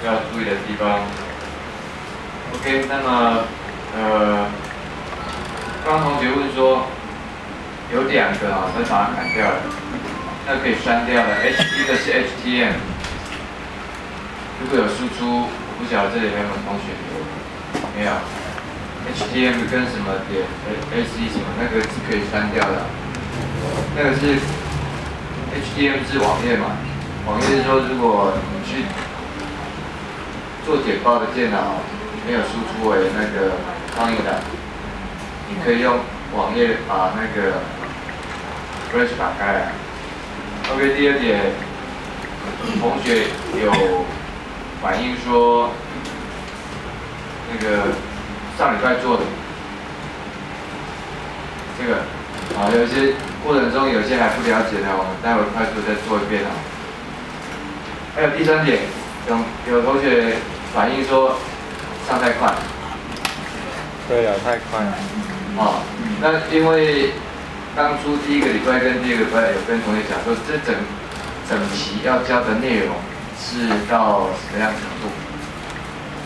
要注意的地方。OK， 那么刚刚同学问说有两个啊，都把它砍掉了，那可以删掉了。一个是 HTM， 如果有输出，我不晓得这里有没有同学有没有 HTM 跟什么点 AC 什么那个是可以删掉的。那个是 HTM 是网页嘛？网页是说，如果你去做简报的电脑没有输出为那个放映档，你可以用网页把那个 Flash 打开来。OK， 第二点，同学有反映说，那个上礼拜做的这个啊，有一些过程中有些还不了解的，我们待会快速再做一遍啊。还有第三点，有同学反映说上太快。对啊，太快了。啊，那因为当初第一个礼拜跟第二个礼拜有跟同学讲说，这整期要教的内容是到什么样程度？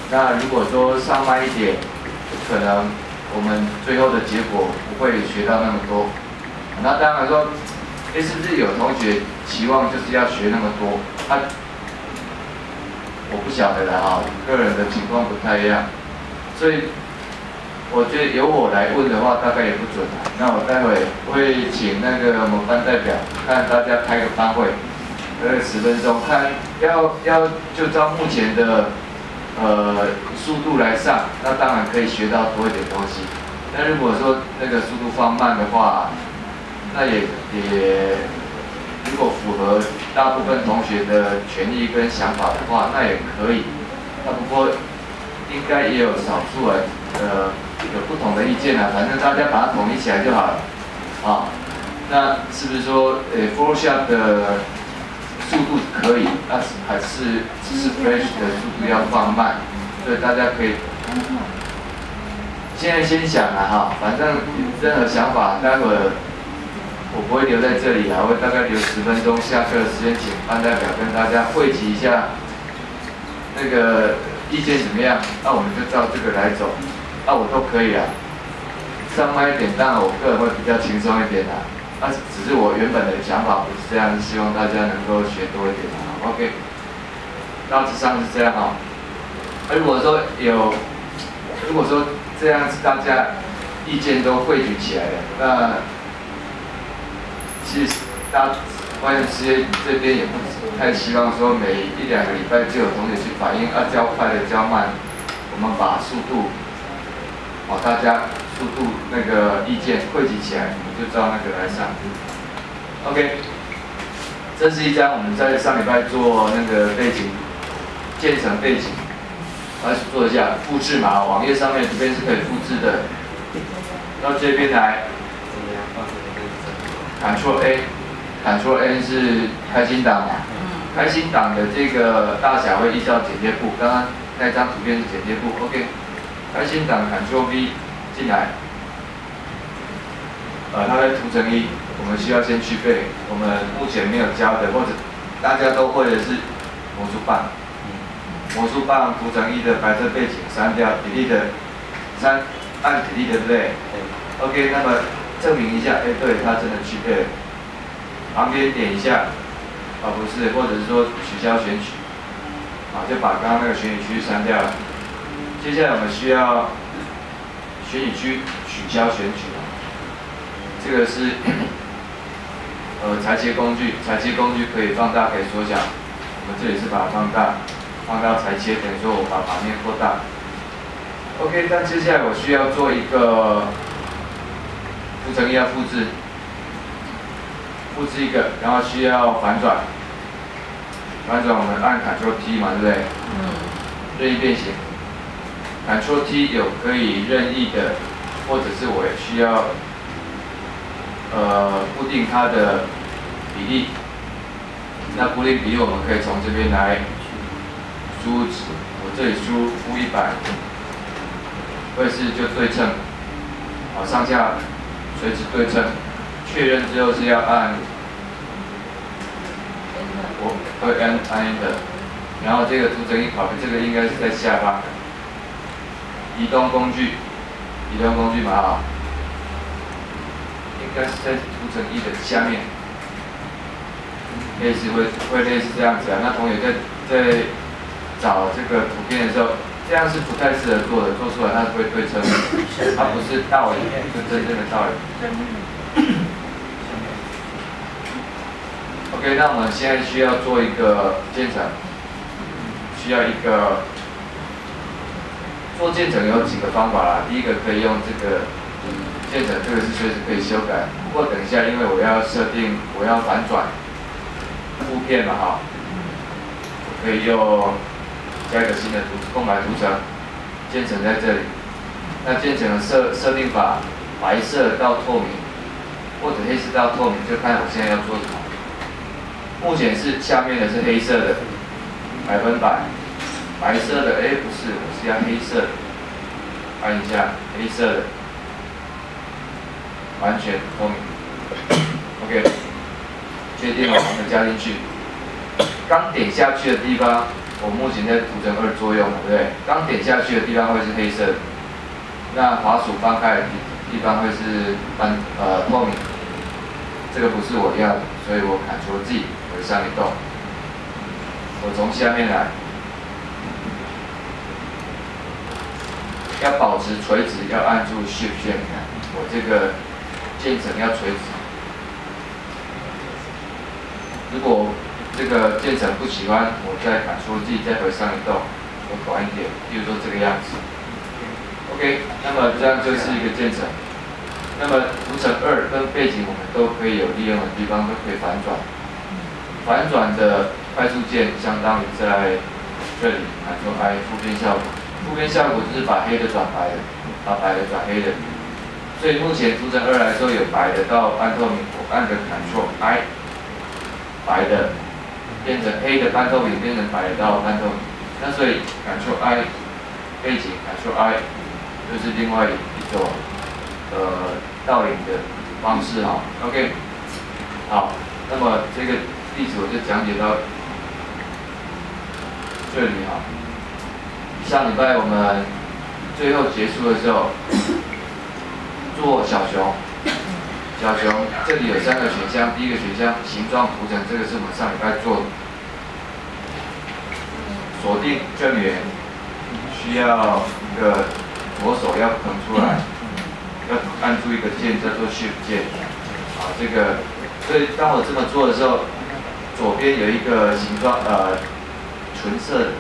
那如果说上慢一点，可能我们最后的结果不会学到那么多。那当然说，是不是有同学期望就是要学那么多？我不晓得了哈，个人的情况不太一样，所以我觉得由我来问的话，大概也不准。那我待会会请那个我们班代表看大家开个班会，10分钟，看要就照目前的速度来上，那当然可以学到多一点东西。那如果说那个速度放慢的话，那也如果符合大部分同学的权益跟想法的话，那也可以。那不过应该也有少数有不同的意见啊，反正大家把它统一起来就好了。啊，那是不是说Photoshop 的速度可以，但是还是只是 Flash 的速度要放慢，所以大家可以现在先想啊哈，反正任何想法待会儿我不会留在这里啊，我会大概留10分钟，下课的时间请班代表跟大家汇集一下那个意见怎么样，那我们就照这个来走，那我都可以啊。上慢一点，当然我个人会比较轻松一点啦。那只是我原本的想法不是这样，希望大家能够学多一点啊。OK， 大致上是这样哈。如果说这样子大家意见都汇聚起来了，那其实关于这边也不太希望说每1、2个礼拜就有同学去反映教快的教慢，我们把速度大家速度那个意见汇集起来，我们就照那个来上。OK， 这是一张我们在上礼拜做那个背景建成背景，来做一下复制嘛，网页上面这边是可以复制的，到这边来 ，Ctrl A。Ctrl N 是开心档嘛？开心档的这个大小会依照剪接簿，刚刚那张图片是剪接簿 ，OK。开心档 Ctrl V 进来，它在图层1，我们需要先去背我们目前没有教的，或者大家都会的是魔术棒。魔术棒图层1的白色背景删掉 ，Delete 按 Delete 对不对？OK， 那么证明一下，对，它真的去背了。旁边点一下，不是，或者是说取消选取，就把刚刚那个选取区删掉了。接下来我们需要选取区取消选取，这个是裁切工具，裁切工具可以放大，可以缩小。我们这里是把它放大，放到裁切，等于说我把版面扩大。OK， 但接下来我需要做一个图层1要复制。复制一个，然后需要反转，反转我们按 Ctrl T 嘛，对不对？任意变形。Ctrl T 有可以任意的，或者是我需要固定它的比例。那固定比例我们可以从这边来输入值，我这里输入负100，位置就对称，上下垂直对称。确认之后是要按N 的，然后这个图层一跑，这个应该是在下方。移动工具嘛啊，应该是在图层1的下面，类似会类似这样子啊。那同学在找这个图片的时候，这样是不太适合做的，做出来它是会对称，它不是倒影，不是真正的倒影。OK， 那我们现在需要做一个渐层，需要一个做渐层有几个方法啦。第一个可以用这个渐层，这个是随时可以修改。不过等一下，因为我要设定我要反转负片嘛哈，我可以用加一个新的空白图层，渐层在这里。那渐层的设定法，白色到透明，或者黑色到透明，就看我现在要做什么。目前是下面的是黑色的100%，白色的不是，我是要黑色的，看一下黑色的，完全透明。OK， 确定了，我们加进去。刚点下去的地方，我目前在图层2作用，对不对？刚点下去的地方会是黑色的，那滑鼠翻开的地方会是透明。这个不是我要的，所以我Ctrl+G 回上移动。我从下面来，要保持垂直，要按住 Shift 键。我这个渐层要垂直。如果这个渐层不喜欢，我再Ctrl+G 再回上移动，我短一点，比如说这个样子。OK， 那么这样就是一个渐层。那么图层2跟背景我们都可以有利用的地方，都可以反转。反转的快速键相当于在这里Ctrl+I 负边效果。负边效果就是把黑的转白的，把白的转黑的。所以目前图层2来说有白的到半透明，我按个Ctrl+I， 白的变成黑的半透明，变成白的到半透明。那所以Ctrl+I 背景Ctrl+I 就是另外一种倒影的方式哈 ，OK， 好，那么这个例子我就讲解到这里哈。上礼拜我们最后结束的时候做小熊这里有3个选项，第一个选项形状图层，这个是我们上礼拜做的，锁定正圆需要一个左手要腾出来。要按住一个键叫做 Shift 键，这个，所以当我这么做的时候，左边有一个形状纯色的，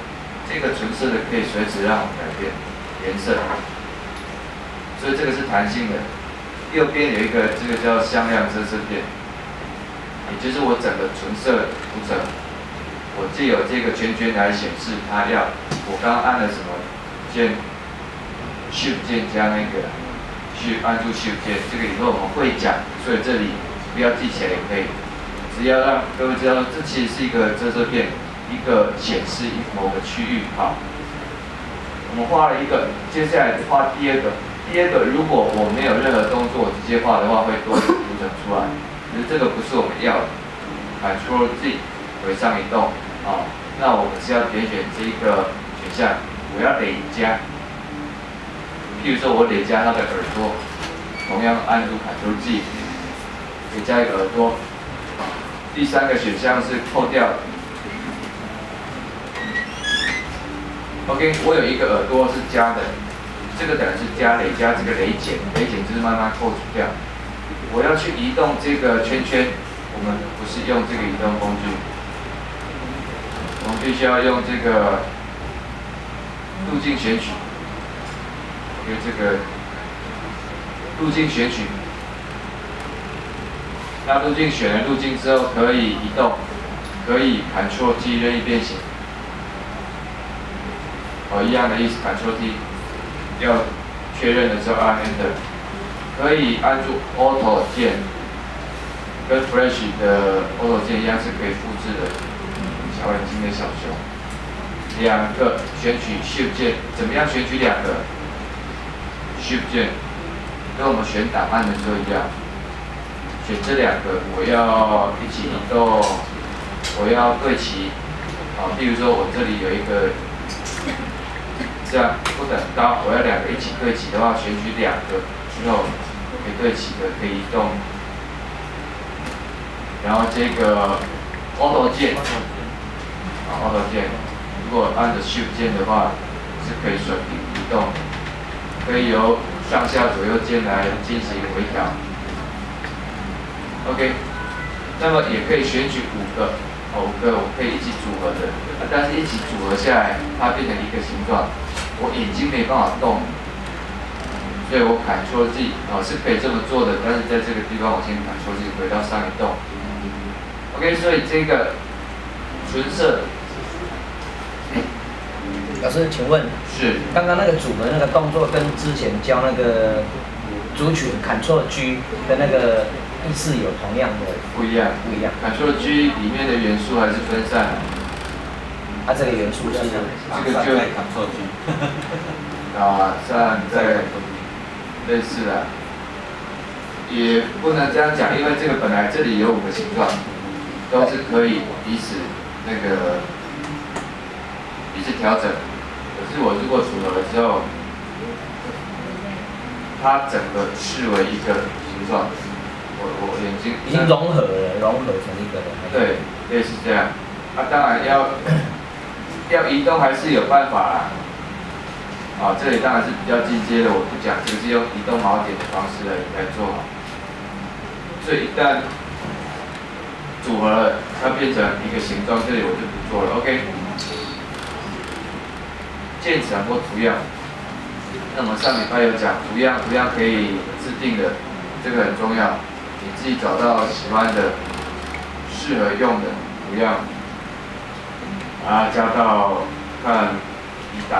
这个纯色的可以随时让我改变颜色，所以这个是弹性的。右边有一个这个叫向量遮色片，也就是我整个纯色图层，我借由这个圈圈来显示它要我刚刚按了什么键 ，Shift 键加那个。去按住 Shift 键，这个以后我们会讲，所以这里不要记起来也可以，只要让各位知道，这其实是一个遮色片，一个显示某个区域。好，我们画了一个，接下来画第二个。第二个，如果我没有任何动作，直接画的话，会多一个图层出来，可是这个不是我们要的。Ctrl+G 回上移动，那我们是要点选这一个选项，我要累加。譬如说我累加它的耳朵，同样按住Ctrl+G， 累加一个耳朵。第3个选项是扣掉。OK， 我有一个耳朵是加的，这个等于是加累加这个累减，累减就是慢慢扣除掉。我要去移动这个圈圈，我们不是用这个移动工具，我们必须要用这个路径选取。因为这个路径选取，那路径选了路径之后可以移动，可以Ctrl+T 任意变形，一样的意思，Ctrl+T 要确认的时候按 Enter， 可以按住 Auto 键，跟 Flash 的 Auto 键一样是可以复制的。小眼睛的小熊，2个选取 Shift 键，怎么样选取2个？ Shift 键，跟我们选档案的时候一样，选这2个，我要一起移动，我要对齐，比如说我这里有一个这样不等高，我要2个一起对齐的话，选取2个之后可以对齐的可以移动。然后这个 Auto 键，Auto 键，如果按着 Shift 键的话，是可以顺平移动，可以由上下左右键来进行微调。OK， 那么也可以选取5个，5个我可以一起组合的，但是一起组合下来，它变成一个形状，我眼睛没办法动，所以我Ctrl G 是可以这么做的，但是在这个地方我先Ctrl G回到上一动。OK， 所以这个纯色。老师，请问是刚刚那个组的那个动作跟之前教那个组曲Ctrl G 的那个意思有同样的？不一样。Ctrl G 里面的元素还是分散。这个元素是这个就Ctrl G 散在类似的，也不能这样讲，因为这个本来这里有5个形状，都是可以彼此调整。可是我如果组合了之后，它整个视为一个形状，我眼睛已经融合成一个了。对，类似这样。当然要移动还是有办法啦。这里当然是比较进阶的，我不讲，这个是用移动锚点的方式来做好。所以一旦组合了，它变成一个形状，这里我就不做了。OK。键闪或图样，那么上礼拜有讲图样可以自定的，这个很重要，你自己找到喜欢的、适合用的图样，把它加到看1档。